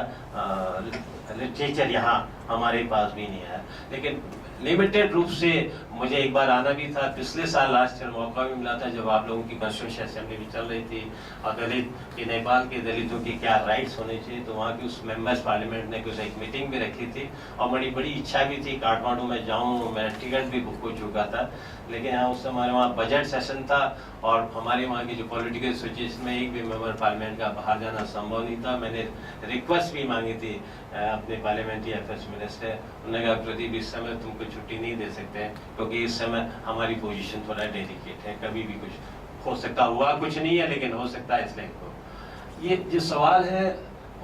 लिटरेचर यहाँ हमारे पास भी नहीं आया। लेकिन लिमिटेड रूप से मुझे एक बार आना भी था, पिछले साल लास्ट ईयर मौका भी मिला था जब आप लोगों की कॉन्स्टिट्यूशन असेंबली भी चल रही थी और दलित कि नेपाल के दलितों की क्या राइट्स होने चाहिए, तो वहाँ की उस मेंबर्स पार्लियामेंट ने कुछ एक मीटिंग भी रखी थी और बड़ी इच्छा भी थी काठमांडू में जाऊँ, मैं टिकट भी बुक हो चुका था। लेकिन यहाँ उस समय हमारे वहाँ बजट सेशन था और हमारे वहाँ की जो पॉलिटिकल सिचुएशन में एक भी मेंबर पार्लियामेंट का बाहर जाना संभव नहीं था। मैंने रिक्वेस्ट भी मांगी थी अपने पार्लियामेंट्री अफेयर्स मिनिस्टर, उन्होंने कहा प्रदीप इस समय तुमको छुट्टी नहीं दे सकते क्योंकि इस समय हमारी पोजीशन थोड़ा डेलिकेट है, कभी भी कुछ हो सकता, हुआ कुछ नहीं है लेकिन हो सकता है, इसलिए तो ये जो सवाल है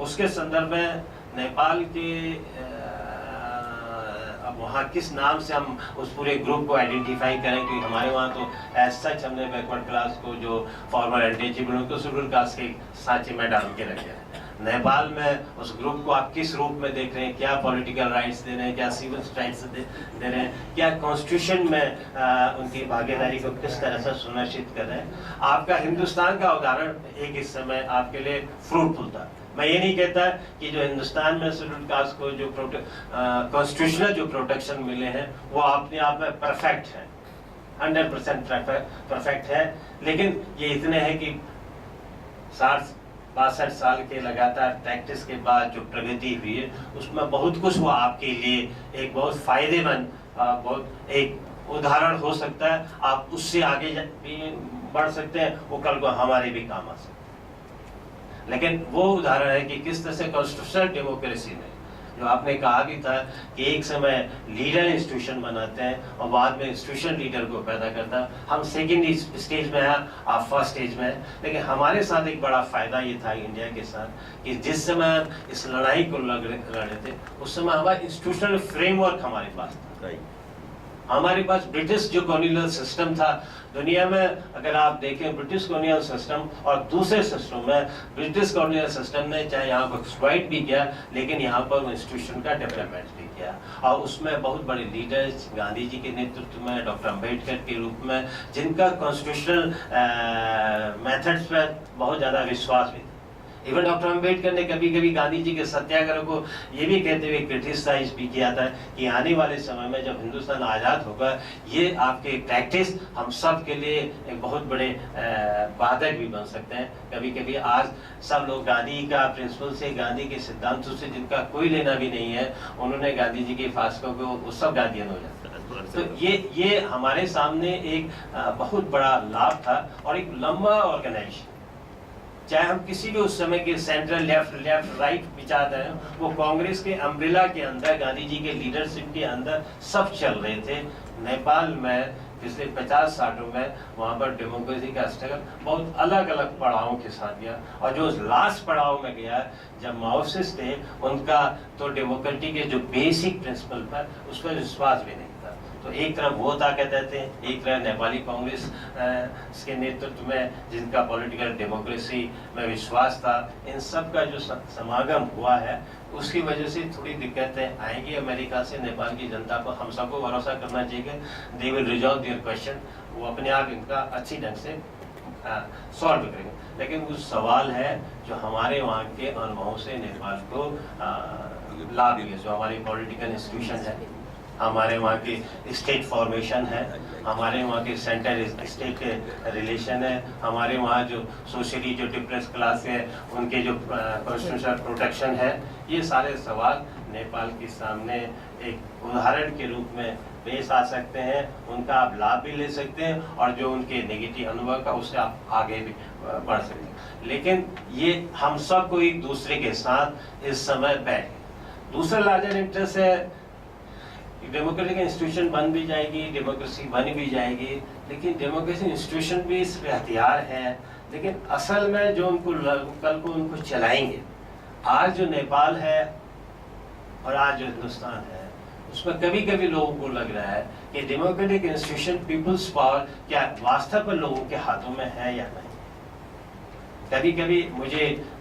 उसके संदर्भ में नेपाल के अब वहाँ किस नाम से हम उस पूरे ग्रुप को आइडेंटिफाई करें, क्योंकि हमारे वहाँ तो एज सच हमने बैकवर्ड क्लास को जो फॉर्मर अनटचेबल उनको शेड्यूल कास्ट के सांचे में डाल के रखे हैं। नेपाल में उस ग्रुप को आप किस रूप में देख रहे हैं, क्या पॉलिटिकल राइट्स दे रहे हैं, क्या सिविल राइट्स दे रहे हैं, क्या कॉन्स्टिट्यूशन में उनकी भागीदारी को किस तरह से सुनिश्चित कर रहे हैं। आपका हिंदुस्तान का उदाहरण एक इस समय आपके लिए फ्रूटफुल था। मैं ये नहीं कहता कि जो हिंदुस्तान में शेड्यूल कास्ट को जो कॉन्स्टिट्यूशनल जो प्रोटेक्शन मिले हैं वो अपने आप में परफेक्ट है, 100% परफेक्ट है, लेकिन ये इतने हैं कि 60-62 साल के लगातार प्रैक्टिस के बाद जो प्रगति हुई है उसमें बहुत कुछ वो आपके लिए एक बहुत फायदेमंद बहुत एक उदाहरण हो सकता है। आप उससे आगे भी बढ़ सकते हैं, वो कल को हमारे भी काम आ सकते हैं। लेकिन वो उदाहरण है कि किस तरह से कॉन्स्टिट्यूशनल डेमोक्रेसी में जो आपने कहा भी था कि एक समय लीडर इंस्टीट्यूशन बनाते हैं और बाद में इंस्टीट्यूशन लीडर को पैदा करता है। हम सेकेंड स्टेज में हैं, आप फर्स्ट स्टेज में हैं। लेकिन हमारे साथ एक बड़ा फायदा ये था इंडिया के साथ कि जिस समय इस लड़ाई को लड़ रहे थे उस समय हमारा इंस्टीट्यूशनल फ्रेमवर्क हमारे पास था। हमारे पास ब्रिटिश जो कॉलोनियल सिस्टम था, दुनिया में अगर आप देखें ब्रिटिश कॉलोनियल सिस्टम और दूसरे सिस्टम में, ब्रिटिश कॉलोनियल सिस्टम ने चाहे यहाँ को एक्सप्लॉइट भी किया लेकिन यहाँ पर इंस्टीट्यूशन का डेवलपमेंट भी किया और उसमें बहुत बड़े लीडर्स गांधी जी के नेतृत्व में, डॉक्टर अम्बेडकर के रूप में, जिनका कॉन्स्टिट्यूशनल मेथड्स पर बहुत ज़्यादा विश्वास भी था। इवन डॉक्टर अम्बेडकर ने कभी कभी गांधी जी के सत्याग्रह को ये भी कहते हुए क्रिटिसाइज भी किया था कि आने वाले समय में जब हिंदुस्तान आज़ाद होगा ये आपके प्रैक्टिस हम सब के लिए एक बहुत बड़े बाधक भी बन सकते हैं। कभी कभी आज सब लोग गांधी का प्रिंसिपल से, गांधी के सिद्धांतों से जिनका कोई लेना भी नहीं है, उन्होंने गांधी जी के फासलों को वो सब गांधीयन हो जाते हैं। तो ये हमारे सामने एक बहुत बड़ा लाभ था और एक लंबा ऑर्गेनाइजेशन, चाहे हम किसी भी उस समय के सेंट्रल लेफ्ट राइट विचार हैं, वो कांग्रेस के अम्ब्रेला के अंदर, गांधी जी के लीडरशिप के अंदर सब चल रहे थे। नेपाल में पिछले 50 सालों में वहाँ पर डेमोक्रेसी का स्ट्रगल बहुत अलग अलग पड़ावों के साथ गया और जो लास्ट पड़ाव में गया जब माओइस्ट थे उनका तो डेमोक्रेसी के जो बेसिक प्रिंसिपल पर उस पर विश्वास भी नहीं था। तो एक तरफ वो ताकत थे, एक तरफ नेपाली कांग्रेस के नेतृत्व में जिनका पॉलिटिकल डेमोक्रेसी में विश्वास था। इन सब का जो समागम हुआ है उसकी वजह से थोड़ी दिक्कतें आएंगी अमेरिका से। नेपाल की जनता को हम सबको भरोसा करना चाहिए, they will resolve their question, वो अपने आप इनका अच्छी ढंग से सॉल्व करेंगे। लेकिन कुछ सवाल है जो हमारे वहाँ के अनुभवों से नेपाल को लाभ मिले, जो हमारी पॉलिटिकल इंस्टीट्यूशन है, हमारे वहाँ की स्टेट फॉर्मेशन है, हमारे वहाँ के सेंटर स्टेट के रिलेशन है, हमारे वहाँ जो सोशली जो डिप्रेस क्लास है उनके जो कॉन्स्टिट्यूशनल प्रोटेक्शन है, ये सारे सवाल नेपाल के सामने एक उदाहरण के रूप में पेश आ सकते हैं। उनका आप लाभ भी ले सकते हैं और जो उनके नेगेटिव अनुभव का उससे आप आगे भी बढ़ सकते हैं। लेकिन ये हम सबको एक दूसरे के साथ इस समय बैठ, दूसरा लार्जर इंटरेस्ट है डेमोक्रेटिक इंस्टीट्यूशन बन भी जाएगी, डेमोक्रेसी बन भी जाएगी, लेकिन डेमोक्रेसी इंस्टीट्यूशन भी इस पे हथियार है। लेकिन असल में जो उनको कल को उनको चलाएंगे, आज जो नेपाल है और आज जो हिंदुस्तान है उसमें कभी कभी लोगों को लग रहा है कि डेमोक्रेटिक इंस्टीट्यूशन, पीपल्स पावर क्या वास्तव में लोगों के हाथों में है या नहीं। कभी कभी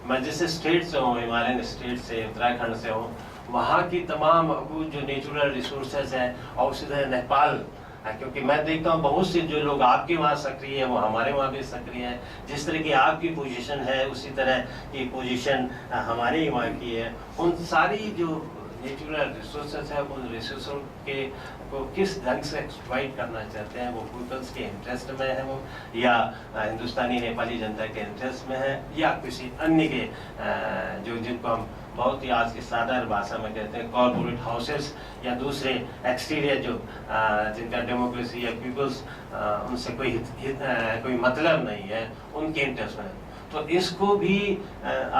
मैं जैसे स्टेट से हूँ, हिमालयन स्टेट से, उत्तराखंड से हूँ, वहाँ की तमाम जो नेचुरल रिसोर्सेज हैं और उसी तरह नेपाल, क्योंकि मैं देखता हूँ बहुत से जो लोग आपके वहाँ सक्रिय हैं वो हमारे वहाँ भी सक्रिय हैं। जिस तरह की आपकी पोजीशन है उसी तरह की पोजीशन हमारे वहाँ की है। उन सारी जो नेचुरल रिसोर्सेज है, उन रिसोर्सों के को किस ढंग से एक्सप्लॉइट करना चाहते हैं, वो पीपल्स के इंटरेस्ट में है वो, या हिंदुस्तानी नेपाली जनता के इंटरेस्ट में है, या किसी अन्य के जो जिनको हम बहुत ही आज की साधारण भाषा में कहते हैं कॉर्पोरेट हाउसेस, या दूसरे एक्सटीरियर जो जिनका डेमोक्रेसी या पीपल्स उनसे कोई मतलब नहीं है, उनके इंटरेस्ट में। तो इसको भी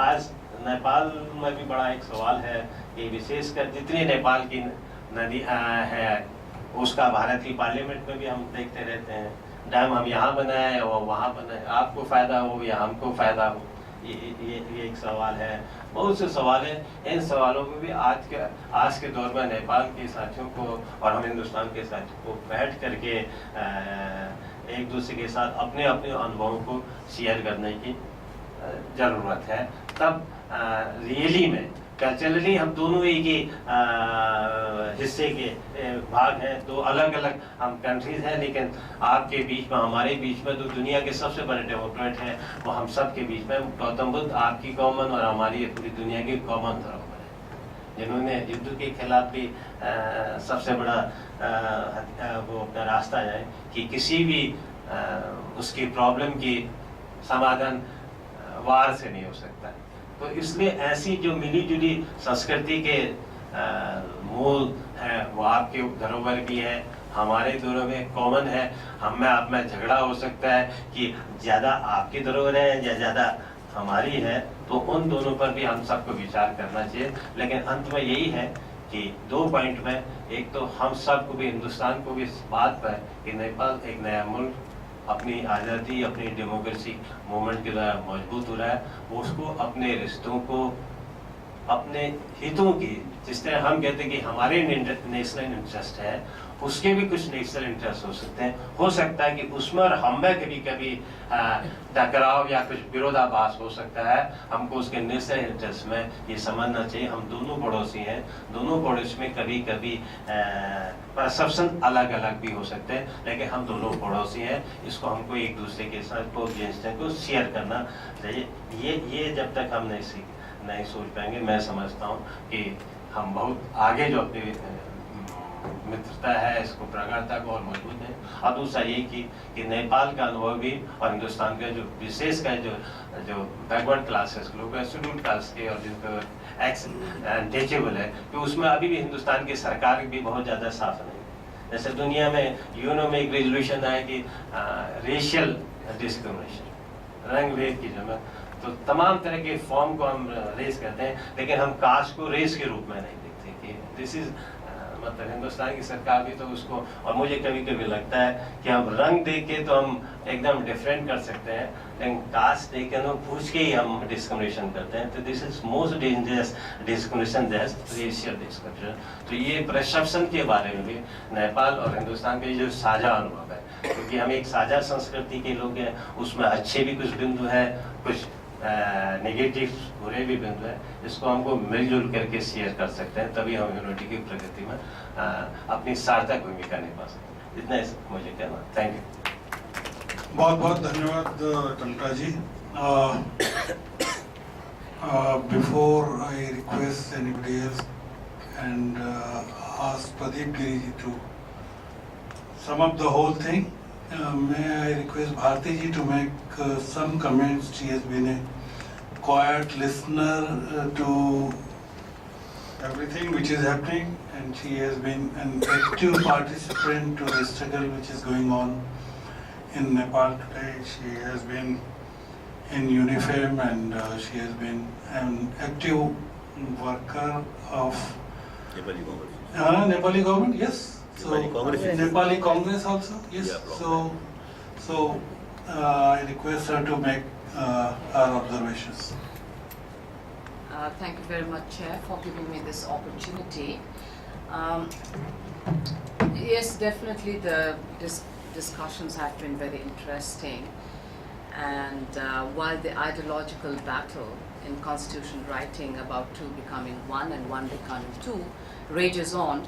आज नेपाल में भी बड़ा एक सवाल है कि विशेषकर जितनी नेपाल की नदी है उसका भारत की पार्लियामेंट में भी हम देखते रहते हैं, डैम हम यहाँ बनाए या वहाँ बनाए, आपको फायदा हो या हमको फायदा हो, ये एक सवाल है। बहुत से सवाल हैं, इन सवालों में भी आज के दौर में नेपाल के साथियों को और हम हिंदुस्तान के साथियों को बैठ करके एक दूसरे के साथ अपने अपने अनुभवों को शेयर करने की जरूरत है। तब रियली में कल्चरली हम दोनों एक ही हिस्से के भाग हैं, दो अलग अलग हम कंट्रीज हैं, लेकिन आपके बीच में हमारे बीच में जो दुनिया के सबसे बड़े डेमोक्रेट हैं वो हम सब के बीच में गौतम बुद्ध आपकी कॉमन और हमारी पूरी दुनिया की कॉमन धरोहर है, जिन्होंने युद्ध के खिलाफ भी सबसे बड़ा वो अपना रास्ता जाए कि किसी भी उसकी प्रॉब्लम की समाधान वार से नहीं हो सकता। तो इसलिए ऐसी जो मिली जुली संस्कृति के मूल है वो आपके धरोहर भी है, हमारे धरोहर में कॉमन है। हम में आप में झगड़ा हो सकता है कि ज़्यादा आपकी धरोहर है या ज़्यादा हमारी है, तो उन दोनों पर भी हम सबको विचार करना चाहिए। लेकिन अंत में यही है कि 2 पॉइंट में, एक तो हम सबको भी, हिंदुस्तान को भी इस बात पर कि नेपाल एक नया मुल्क अपनी आज़ादी, अपनी डेमोक्रेसी मूवमेंट के द्वारा मजबूत हो रहा है, उसको अपने रिश्तों को, अपने हितों की, जिस तरह हम कहते हैं कि हमारे नेशनल इंटरेस्ट है, उसके भी कुछ नेशनल इंटरेस्ट हो सकते हैं। हो सकता है कि उसमें और हम में कभी कभी टकराव या कुछ विरोधाभास हो सकता है। हमको उसके नेशनल इंटरेस्ट में ये समझना चाहिए। हम दोनों पड़ोसी हैं, दोनों पड़ोस में कभी कभी परसेप्शन अलग अलग भी हो सकते हैं, लेकिन हम दोनों पड़ोसी हैं। इसको हमको एक दूसरे के साथ को शेयर करना चाहिए। ये जब तक हम नहीं सोच पाएंगे, मैं समझता हूँ कि हम बहुत आगे जो अपनी मित्रता है इसको प्रगाढ़ता को और मजबूत है। और दूसरा ये कि नेपाल का अनुभव भी और हिंदुस्तान का जो विशेष का जो बैकवर्ड क्लासेस लोग हैं, शेड्यूल्ड क्लास के, और जिनको एक्स अनटचेबल है, कि उसमें अभी भी हिंदुस्तान की सरकार भी बहुत ज़्यादा साफ नहीं है। जैसे दुनिया में यूएनओ में एक रेजोल्यूशन आया कि रेशियल डिस्क्रिमिनेशन, रंग भेद की जगह, तो तमाम तरह के फॉर्म को हम रेस करते हैं, लेकिन हम कास्ट को रेस के रूप में नहीं देखते कि दिस इज मतलब हिंदुस्तान की सरकार भी तो उसको, और मुझे कभी कभी लगता है कि हम रंग देख के तो हम एकदम डिफरेंट कर सकते हैं, लेकिन कास्ट देख के तो पूछ के ही हम डिस्क्रिमिनेशन करते हैं। तो this is most dangerous discrimination, racial discrimination. तो ये परसेप्शन के बारे में भी नेपाल और हिंदुस्तान के जो साझा अनुभव है, क्योंकि हम एक साझा संस्कृति के लोग हैं, उसमें अच्छे भी कुछ बिंदु हैं, कुछ नेगेटिव बुरे भी बिंदु है, इसको हमको मिलजुल करके शेयर कर सकते हैं, तभी हम यूनिटी की प्रगति में अपनी सार्थक भूमिका निभा सकते हैं। इतना मुझे कहना। Thank you. बहुत बहुत धन्यवाद Tanka ji. Before I request anybody else and ask Pradeep Giri ji to sum up the whole thing, may I request Bharti ji to make some comments. She has been a quiet listener to everything which is happening, and she has been an active participant to the struggle which is going on in Nepal today. She has been in UNIFEM, and she has been an active worker of Nepali Congress. Nepali government, yes. So Nepali Congress. Nepali Congress also, yes. Yeah, So I request her to make her observations. Thank you very much, Chair, for giving me this opportunity. Yes, definitely the discussions have been very interesting, and while the ideological battle in constitution writing about two becoming one and one becoming two rages on,